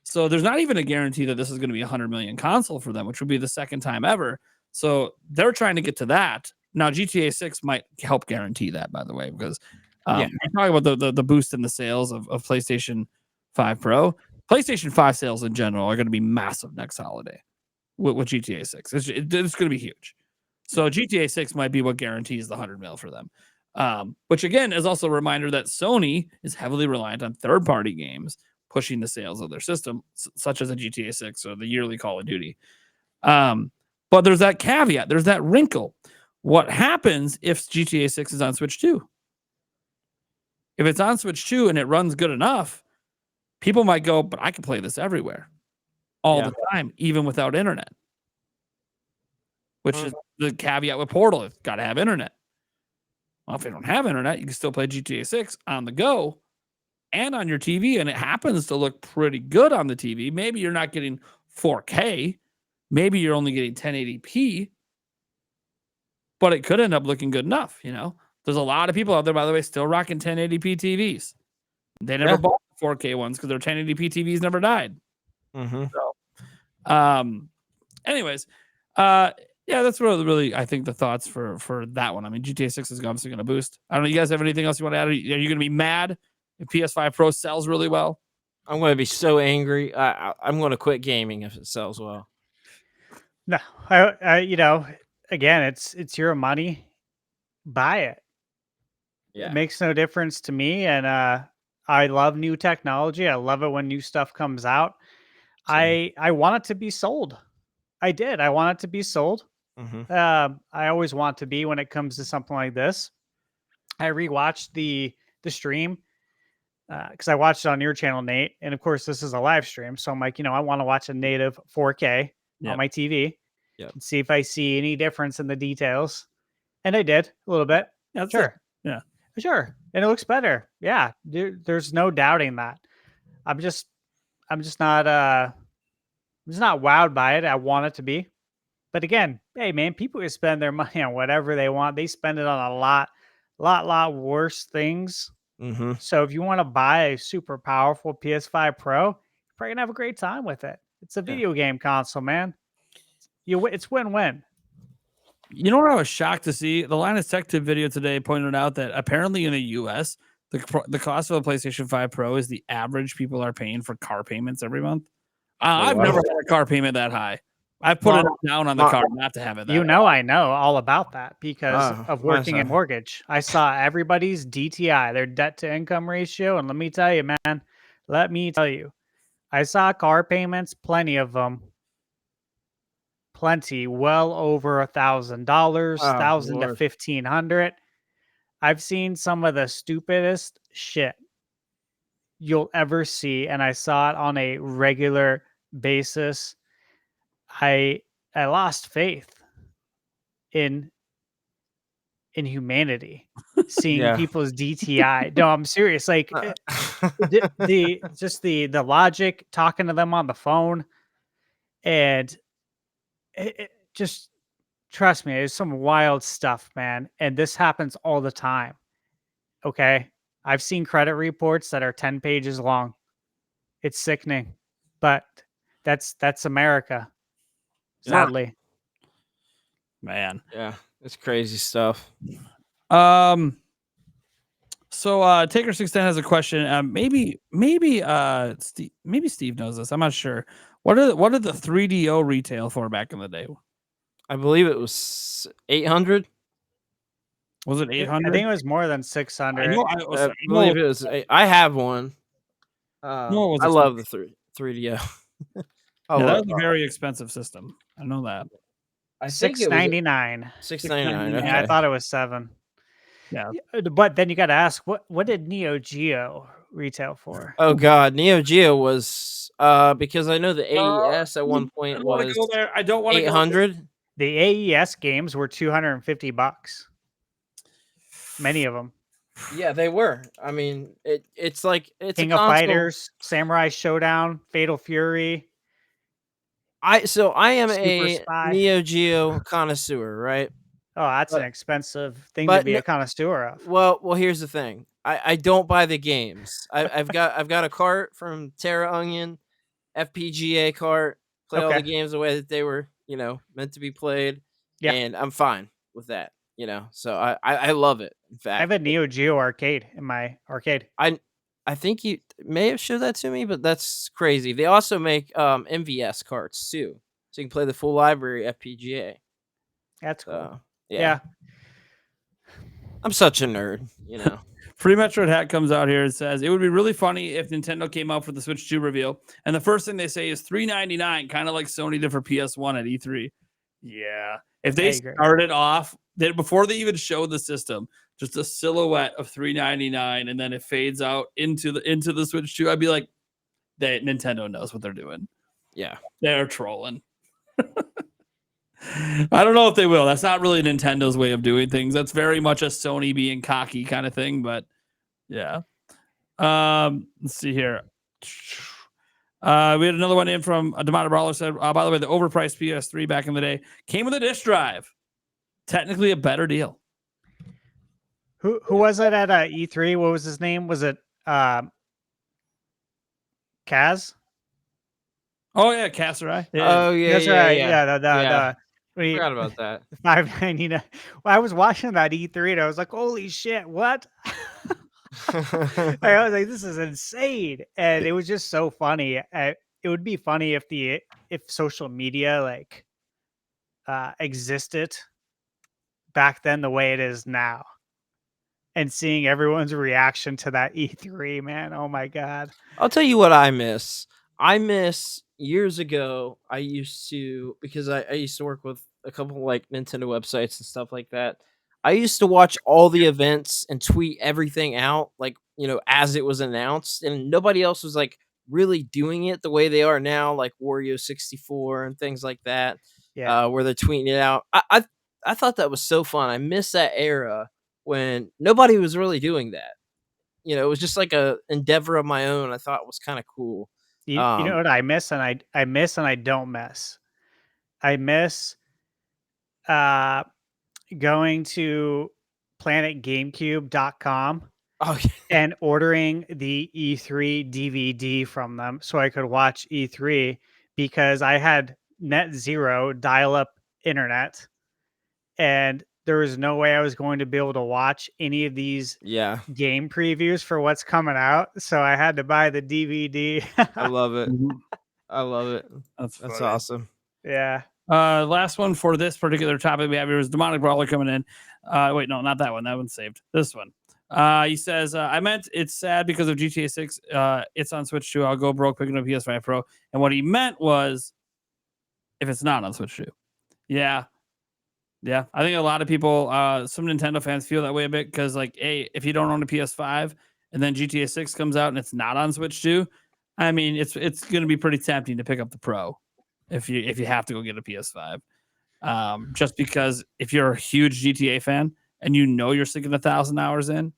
So there's not even a guarantee that this is going to be a 100 million console for them, which would be the second time ever. So they're trying to get to that. Now, GTA 6 might help guarantee that, by the way, because we're talking about the boost in the sales of PlayStation 5 Pro. PlayStation 5 sales in general are going to be massive next holiday with GTA 6. It's going to be huge. So GTA 6 might be what guarantees the 100 mil for them. Which, again, is also a reminder that Sony is heavily reliant on third-party games pushing the sales of their system, such as a GTA 6 or the yearly Call of Duty. But there's that caveat. There's that wrinkle. What happens if GTA 6 is on Switch 2? If it's on Switch 2 and it runs good enough, people might go, but I can play this everywhere all the time, even without internet. Which is the caveat with Portal. It's got to have internet. Well, if you don't have internet, you can still play GTA 6 on the go and on your TV, and it happens to look pretty good on the TV. Maybe you're not getting 4K. Maybe you're only getting 1080p, but it could end up looking good enough, you know? There's a lot of people out there, by the way, still rocking 1080p TVs. They never bought 4K ones because their 1080p TVs never died. Mm-hmm. So, anyways, Yeah, that's really I think the thoughts for that one. I mean, GTA 6 is obviously going to boost. I don't know. You guys have anything else you want to add? Are you going to be mad if PS5 Pro sells really well? I'm going to be so angry. I'm going to quit gaming if it sells well. No, again, it's your money. Buy it. Yeah. It makes no difference to me, and I love new technology. I love it when new stuff comes out. Same. I want it to be sold. I did. I want it to be sold. Mm-hmm. I always want to be when it comes to something like this. I rewatched the stream because I watched it on your channel, Nate, and of course this is a live stream, so I'm like, I want to watch a native 4K Yep. on my TV Yep. and see if I see any difference in the details, and I did a little bit. That's Sure, Yeah. sure, and it looks better. Yeah, there's no doubting that. I'm just not wowed by it. I want it to be. But again, hey man, people can spend their money on whatever they want. They spend it on a lot worse things. Mm-hmm. So if you want to buy a super powerful PS5 Pro, you're probably gonna have a great time with it. It's a video game console, man. It's win-win. You know what I was shocked to see? The Linus Tech Tip video today pointed out that apparently in the US, the cost of a PlayStation 5 Pro is the average people are paying for car payments every month. I've wow. never had a car payment that high. I put it down on the car not to have it that I know all about that because of working in myself. mortgage. I saw everybody's DTI, their debt to income ratio, and let me tell you, I saw car payments, plenty of them. Plenty, well over $1,000, $1,000 to Lord. $1,500. I've seen some of the stupidest shit you'll ever see, and I saw it on a regular basis. I lost faith in humanity, seeing Yeah. people's DTI. No, I'm serious. Like the logic, talking to them on the phone, and just trust me, it's some wild stuff, man. And this happens all the time. Okay. I've seen credit reports that are 10 pages long. It's sickening. But that's America. Sadly. man. Yeah. It's crazy stuff. So Taker 610 has a question. Maybe Steve knows this. I'm not sure. What did the 3DO retail for back in the day? I believe it was 800. Was it I 800? think it was more than 600. I believe it was. I have one. No, it was I love the 3DO. Yeah, that was a very expensive system. I know that. I think it was $699. $699. Okay. Yeah, I thought it was 7. Yeah. But then you got to ask, what did Neo Geo retail for? Oh God, Neo Geo was because I know the AES at one point was go there. I don't want to 800. The AES games were $250. Many of them. Yeah, they were. I mean, it's like it's King a of console. Fighters, Samurai Showdown, Fatal Fury. I am Super a Spy. Neo Geo connoisseur, right? Oh, that's But- an expensive thing to but be no- a connoisseur of. Well, here's the thing. I don't buy the games. I've got a cart from Terra Onion, FPGA cart. Play all the Okay. games the way that they were, meant to be played. Yeah. And I'm fine with that. So I love it. In I have fact, a Neo Geo arcade in my arcade. I think you may have showed that to me, but that's crazy. They also make MVS carts too, so you can play the full library FPGA. That's cool. So, Yeah. I'm such a nerd, Free Metroid Hat comes out here and says it would be really funny if Nintendo came out for the Switch 2 reveal, and the first thing they say is $399, kind of like Sony did for PS1 at E3. Yeah, if they started off before they even showed the system, just a silhouette of $399, and then it fades out into the Switch 2, I'd be like, Nintendo knows what they're doing. Yeah, they're trolling. I don't know if they will. That's not really Nintendo's way of doing things. That's very much a Sony being cocky kind of thing. But yeah. Let's see here. We had another one in from Demata Brawler said, by the way, the overpriced PS3 back in the day came with a disk drive. Technically a better deal. Who was it at E3? What was his name? Was it Kaz? Oh yeah, Kasserai. Oh yeah, That's right. Yeah, Forgot about that. 5.99. Well, I was watching that E3 and I was like, holy shit, what? I was like, this is insane. And it was just so funny. It would be funny if social media like existed back then the way it is now. And seeing everyone's reaction to that E3, man. Oh my God. I'll tell you what I miss. I miss years ago. I used to because I used to work with a couple like Nintendo websites and stuff like that. I used to watch all the events and tweet everything out like as it was announced, and nobody else was like really doing it the way they are now, like Wario 64 and things like that, Yeah. where they're tweeting it out. I thought that was so fun. I miss that era when nobody was really doing that. It was just like a endeavor of my own. I thought it was kind of cool. You know what I miss and I miss and I don't miss. I miss uh going to planetgamecube.com Oh yeah, and ordering the E3 DVD from them so I could watch E3 because I had net zero dial up internet and there was no way I was going to be able to watch any of these yeah. game previews for what's coming out. So I had to buy the DVD. I love it. Mhm. I love it. That's That's funny. awesome. Yeah. Last one for this particular topic we have here is Demonic Brawler coming in. Wait, no, not that one. That one's saved. This one. He says, I meant it's sad because of GTA 6. It's on Switch 2. I'll go broke picking up PS5 Pro. And what he meant was if it's not on Switch 2. Yeah. Yeah. I think a lot of people, some Nintendo fans feel that way a bit because, like, hey, if you don't own a PS5 and then GTA 6 comes out and it's not on Switch 2, I mean, it's going to be pretty tempting to pick up the Pro if you have to go get a PS5. Just because if you're a huge GTA fan and you're sinking 1,000 hours in,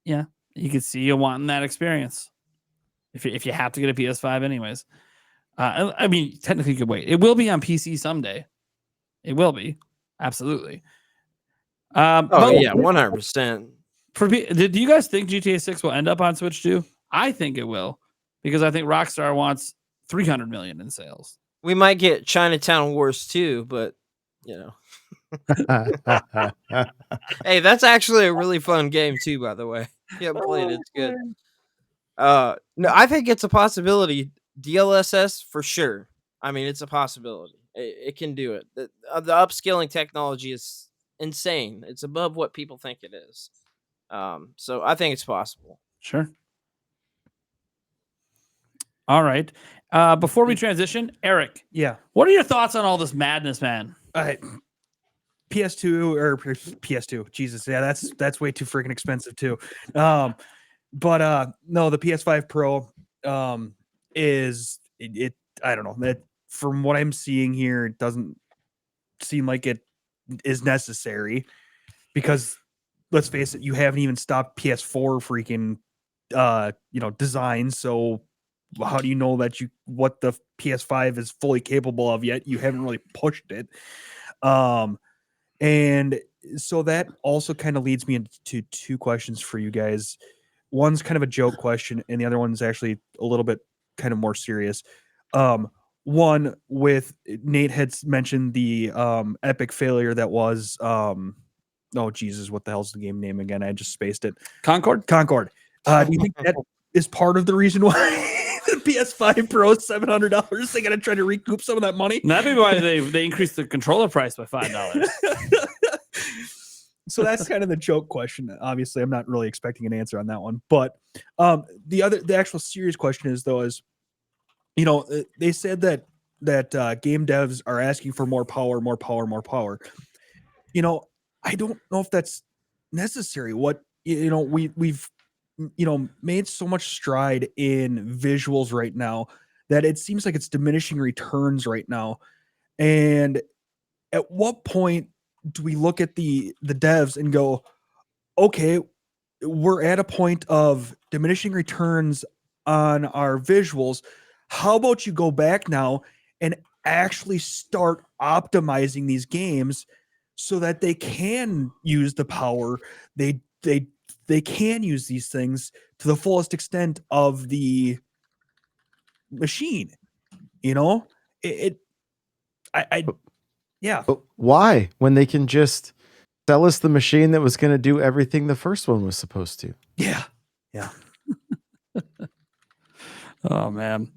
yeah, you can see you wanting that experience. If you have to get a PS5 anyways. I mean, technically you could wait. It will be on PC someday. It will be. Absolutely. Oh yeah, 100%. Do you guys think GTA 6 will end up on Switch 2? I think it will because I think Rockstar wants 300 million in sales. We might get Chinatown Wars 2, but hey, that's actually a really fun game too, by the way. Yeah, played it. It's good. No, I think it's a possibility. DLSS for sure. I mean, it's a possibility. It can do it. The upscaling technology is insane. It's above what people think it is. So I think it's possible. Sure. All right. Before we transition, Eric, Yeah. what are your thoughts on all this madness, man? PS2 or PS2. Jesus, yeah, that's way too freaking expensive too. But no, the PS5 Pro is it I don't know. That from what I'm seeing here, it doesn't seem like it is necessary because let's face it, you haven't even stopped PS4 freaking designs, so how do you know that what the PS5 is fully capable of yet? You haven't really pushed it. And so that also kind of leads me into two questions for you guys. One's kind of a joke question, and the other one's actually a little bit kind of more serious. One with Nate had mentioned the epic failure that was oh Jesus, what the hell's the game name again? I just spaced it. Concord? Concord. Do you think that is part of the reason why the PS5 Pro is $700? They gotta try to recoup some of that money. That'd be why they increased the controller price by $5. So that's kind of the joke question. Obviously, I'm not really expecting an answer on that one. But the actual serious question is they said that game devs are asking for more power, more power, more power. I don't know if that's necessary. We've made so much stride in visuals right now that it seems like it's diminishing returns right now. And at what point do we look at the devs and go, okay, we're at a point of diminishing returns on our visuals. How about you go back now and actually start optimizing these games so that they can use the power, they can use these things to the fullest extent of the machine. Yeah. But why? When they can just sell us the machine that was going to do everything the first one was supposed to. Yeah. Oh man.